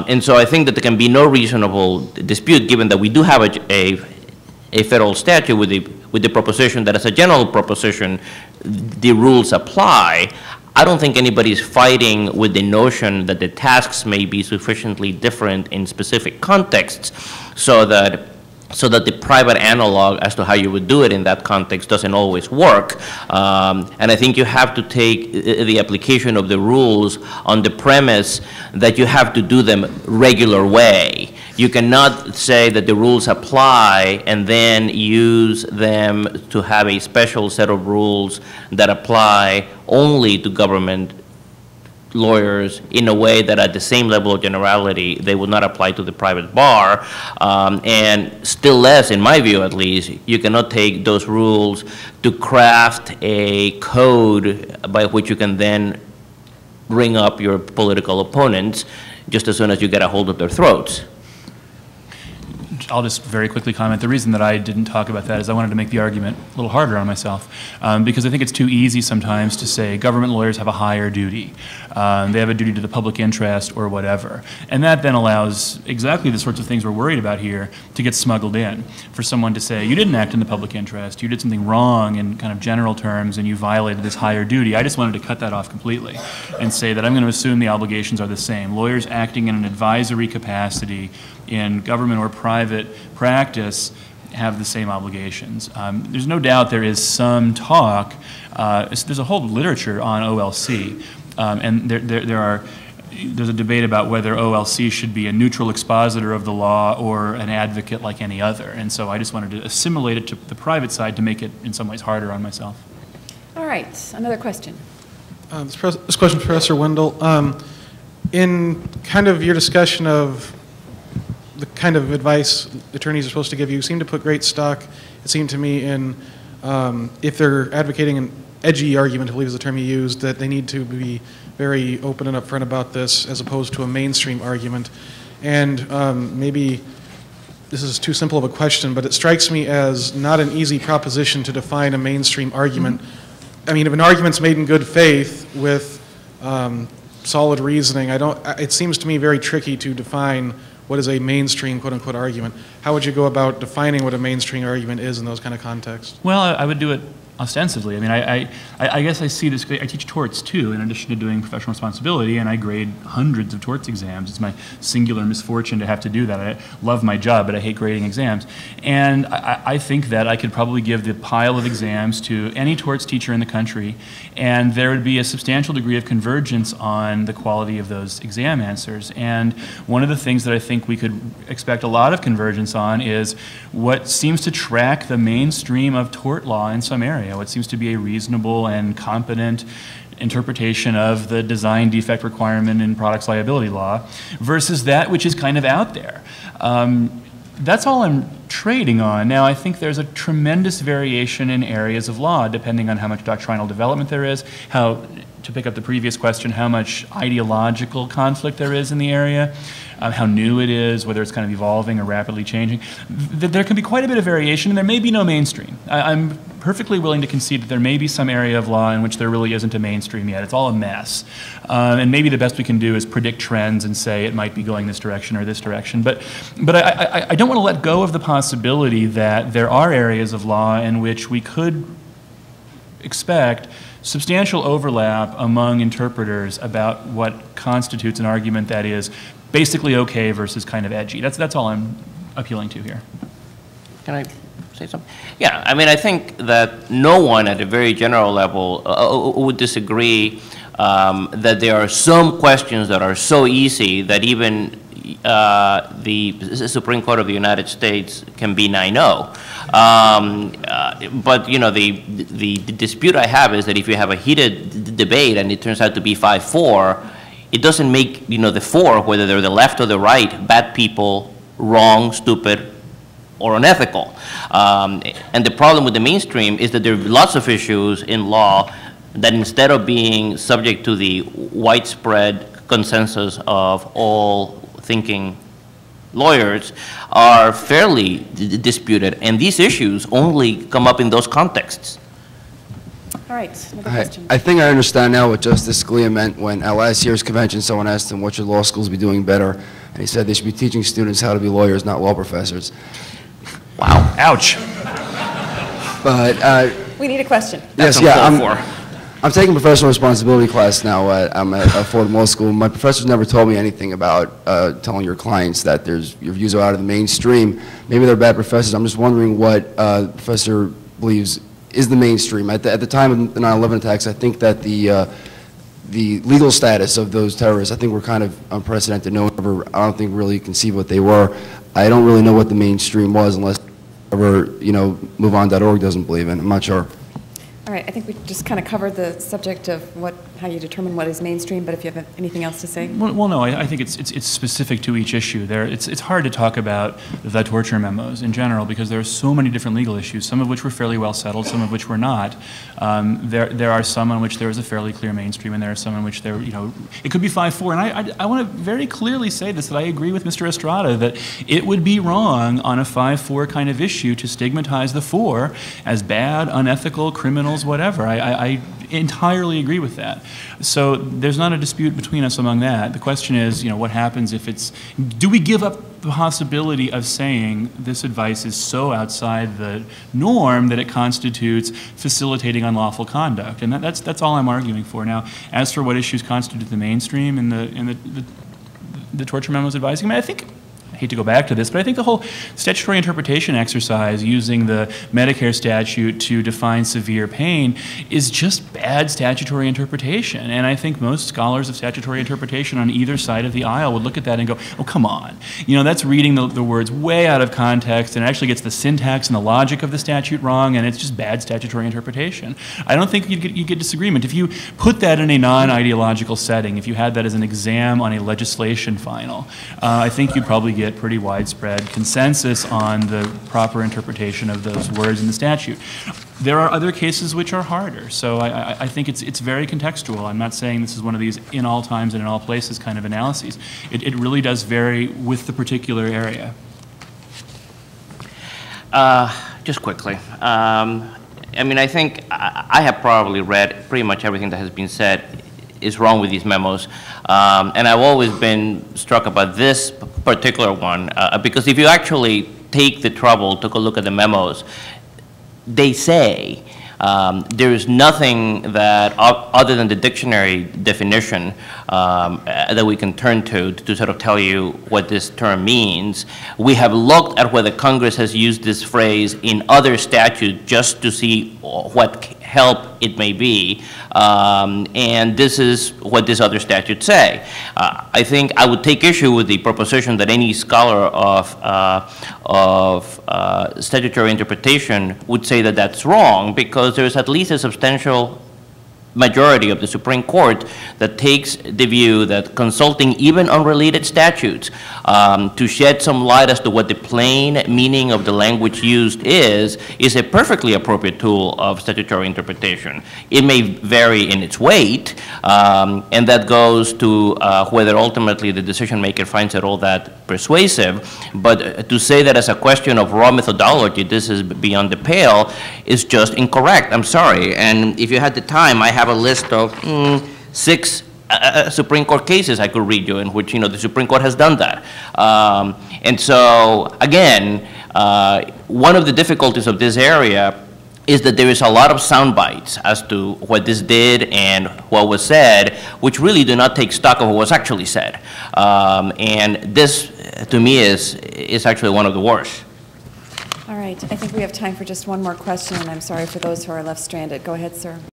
And so I think that there can be no reasonable dispute, given that we do have a federal statute with the proposition that as a general proposition, the rules apply. I don't think anybody's fighting with the notion that the tasks may be sufficiently different in specific contexts so that the private analog as to how you would do it in that context doesn't always work. And I think you have to take the application of the rules on the premise that you have to do them regular way. You cannot say that the rules apply and then use them to have a special set of rules that apply only to government lawyers in a way that at the same level of generality they would not apply to the private bar, and still less, in my view at least, you cannot take those rules to craft a code by which you can then ring up your political opponents just as soon as you get a hold of their throats. I'll just very quickly comment. The reason that I didn't talk about that is I wanted to make the argument a little harder on myself, because I think it's too easy sometimes to say government lawyers have a higher duty. They have a duty to the public interest or whatever. And that then allows exactly the sorts of things we're worried about here to get smuggled in. For someone to say, you didn't act in the public interest, you did something wrong in kind of general terms, and you violated this higher duty. I just wanted to cut that off completely and say that I'm going to assume the obligations are the same. Lawyers acting in an advisory capacity in government or private practice have the same obligations. There's no doubt there is some talk, there's a whole literature on OLC, and there's a debate about whether OLC should be a neutral expositor of the law or an advocate like any other. And so I just wanted to assimilate it to the private side to make it in some ways harder on myself. All right, another question. This question for Professor Wendel. In kind of your discussion of the kind of advice attorneys are supposed to give you seem to put great stock, it seemed to me, in if they're advocating an edgy argument, I believe is the term you used, that they need to be very open and upfront about this as opposed to a mainstream argument. And maybe this is too simple of a question, but it strikes me as not an easy proposition to define a mainstream argument. I mean, if an argument's made in good faith with solid reasoning, it seems to me very tricky to define what is a mainstream, quote-unquote, argument. How would you go about defining what a mainstream argument is in those kind of contexts? Well, I would do it ostensibly. I mean, I guess I see this, I teach torts too, in addition to doing professional responsibility, and I grade hundreds of torts exams. It's my singular misfortune to have to do that. I love my job, but I hate grading exams. And I think that I could probably give the pile of exams to any torts teacher in the country, and there would be a substantial degree of convergence on the quality of those exam answers. And one of the things that I think we could expect a lot of convergence on is what seems to track the mainstream of tort law in some area. What seems to be a reasonable and competent interpretation of the design defect requirement in products liability law versus that which is kind of out there. That's all I'm trading on. Now, I think there's a tremendous variation in areas of law depending on how much doctrinal development there is, to pick up the previous question, how much ideological conflict there is in the area, how new it is, whether it's kind of evolving or rapidly changing. There can be quite a bit of variation, and there may be no mainstream. I'm perfectly willing to concede that there may be some area of law in which there really isn't a mainstream yet. It's all a mess. And maybe the best we can do is predict trends and say it might be going this direction or this direction. But I don't want to let go of the possibility that there are areas of law in which we could expect substantial overlap among interpreters about what constitutes an argument that is basically okay versus kind of edgy. That's all I'm appealing to here. Can I say something? Yeah, I mean, I think that no one at a very general level would disagree that there are some questions that are so easy that even the Supreme Court of the United States can be 9-0. But you know, the dispute I have is that if you have a heated debate and it turns out to be 5-4, it doesn't make, you know, the four, whether they're the left or the right, bad people, wrong, stupid, or unethical. And the problem with the mainstream is that there are lots of issues in law that instead of being subject to the widespread consensus of all thinking lawyers are fairly disputed, and these issues only come up in those contexts. All right, another Hi. question. I think I understand now what Justice Scalia meant when at last year's convention someone asked him what should law schools be doing better, and he said they should be teaching students how to be lawyers, not law professors. Wow. Ouch. But We need a question. yes, yeah, I'm taking professional responsibility class now. I'm at Fordham Law School. My professors never told me anything about telling your clients that your views are out of the mainstream. Maybe they're bad professors. I'm just wondering what the professor believes is the mainstream. At the time of the 9/11 attacks, I think that the legal status of those terrorists, I think, were kind of unprecedented. No one ever, I don't think, really conceived what they were. I don't really know what the mainstream was unless ever, MoveOn.org doesn't believe in. I'm not sure. All right, I think we just kind of covered the subject of how you determine what is mainstream, but if you have anything else to say? Well, no, I think it's specific to each issue. It's hard to talk about the torture memos in general because there are so many different legal issues, some of which were fairly well settled, some of which were not. There are some on which there is a fairly clear mainstream, and there are some on which it could be 5-4. And I want to very clearly say this, that I agree with Mr. Estrada that it would be wrong on a 5-4 kind of issue to stigmatize the 4 as bad, unethical, criminals, whatever. I entirely agree with that. So there's not a dispute between us among that. The question is, what happens if do we give up the possibility of saying this advice is so outside the norm that it constitutes facilitating unlawful conduct? And that's all I'm arguing for. Now, as for what issues constitute the mainstream in the torture memos advising, I hate to go back to this, but I think the whole statutory interpretation exercise using the Medicare statute to define severe pain is just bad statutory interpretation. And I think most scholars of statutory interpretation on either side of the aisle would look at that and go, oh, come on. That's reading the words way out of context and actually gets the syntax and the logic of the statute wrong, and it's just bad statutory interpretation. I don't think you'd get disagreement. If you put that in a non-ideological setting, if you had that as an exam on a legislation final, I think you'd probably get pretty widespread consensus on the proper interpretation of those words in the statute. There are other cases which are harder, so I think it's very contextual. I'm not saying this is one of these in all times and in all places kind of analyses. It really does vary with the particular area. Just quickly. I think I have probably read pretty much everything that has been said is wrong with these memos. And I've always been struck about this particular one, because if you actually take the trouble to go look at the memos, they say there is nothing that, other than the dictionary definition, that we can turn to sort of tell you what this term means. We have looked at whether Congress has used this phrase in other statutes just to see what help it may be, and this is what these other statutes say. I think I would take issue with the proposition that any scholar of statutory interpretation would say that that's wrong, because there's at least a substantial majority of the Supreme Court that takes the view that consulting even unrelated statutes to shed some light as to what the plain meaning of the language used is a perfectly appropriate tool of statutory interpretation. It may vary in its weight, and that goes to whether ultimately the decision maker finds it all that persuasive, but to say that as a question of raw methodology, this is beyond the pale, is just incorrect. I'm sorry. And if you had the time, I have a list of 6 Supreme Court cases I could read you in which the Supreme Court has done that. And so again, one of the difficulties of this area is that there is a lot of sound bites as to what this did and what was said, which really do not take stock of what was actually said. And this, to me, is actually one of the worst. All right, I think we have time for just one more question, and I'm sorry for those who are left stranded. Go ahead, sir.